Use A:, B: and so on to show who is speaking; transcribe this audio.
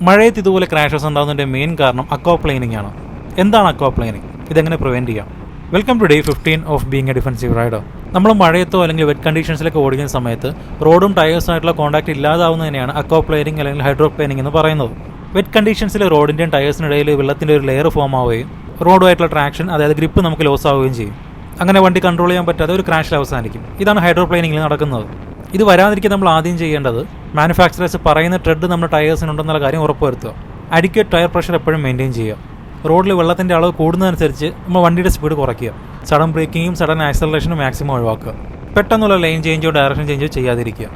A: മഴയത്ത് ഇതുപോലെ crashes ഉണ്ടാകുന്നതിൻ്റെ main കാരണം അക്വാപ്ലെയിനിങ് ആണ്. എന്താണ് അക്വാപ്ലെയിനിങ്? ഇതെങ്ങനെ പ്രിവെൻറ്റ് ചെയ്യാം? Welcome to day 15 of being a defensive rider. നമ്മൾ മഴയത്തോ അല്ലെങ്കിൽ വെറ്റ് കണ്ടീഷൻസിലൊക്കെ ഓടിക്കുന്ന സമയത്ത് റോഡും ടയേഴ്സുമായിട്ടുള്ള കോൺടാക്ട് ഇല്ലാതാവുന്നതിനെയാണ് അക്വാപ്ലെയിനിങ് അല്ലെങ്കിൽ ഹൈഡ്രോപ്ലെയിനിങ് എന്ന് പറയുന്നത്. വെറ്റ് കണ്ടീഷൻസിൽ റോഡിൻ്റെയും ടയേഴ്സിനിടയിൽ വെള്ളത്തിൻ്റെ ഒരു ലെയർ ഫോം ആവുകയും റോഡുമായിട്ടുള്ള ട്രാക്ഷൻ, അതായത് ഗ്രിപ്പ് നമുക്ക് ലോസ് ആവുകയും ചെയ്യും. അങ്ങനെ വണ്ടി കൺട്രോൾ ചെയ്യാൻ പറ്റാതെ ഒരു ക്രാഷിൽ അവസാനിക്കും. ഇതാണ് ഹൈഡ്രോപ്ലെയിനിങ്ങിൽ നടക്കുന്നത്. ഇത് വരാതിരിക്കാൻ നമ്മൾ ആദ്യം ചെയ്യേണ്ടത് മാനുഫാക്ചറേഴ്സ് പറയുന്ന ട്രെഡ് നമ്മുടെ ടയേഴ്സിനുണ്ടെന്നുള്ള കാര്യം ഉറപ്പുവരുത്തുക. അഡിക്വേറ്റ് ടയർ പ്രഷർ എപ്പോഴും മെയിൻറ്റെയിൻ ചെയ്യുക. റോഡിൽ വെള്ളത്തിൻ്റെ അളവ് കൂടുന്നതനുസരിച്ച് നമ്മൾ വണ്ടിയുടെ സ്പീഡ് കുറയ്ക്കുക. സഡൻ ബ്രേക്കിങ്ങും സഡൻ ആക്സലറേഷനും മാക്സിമം ഒഴിവാക്കുക. പെട്ടെന്നുള്ള ലൈൻ ചേഞ്ചോ ഡയറക്ഷൻ ചേഞ്ചോ ചെയ്യാതിരിക്കുക.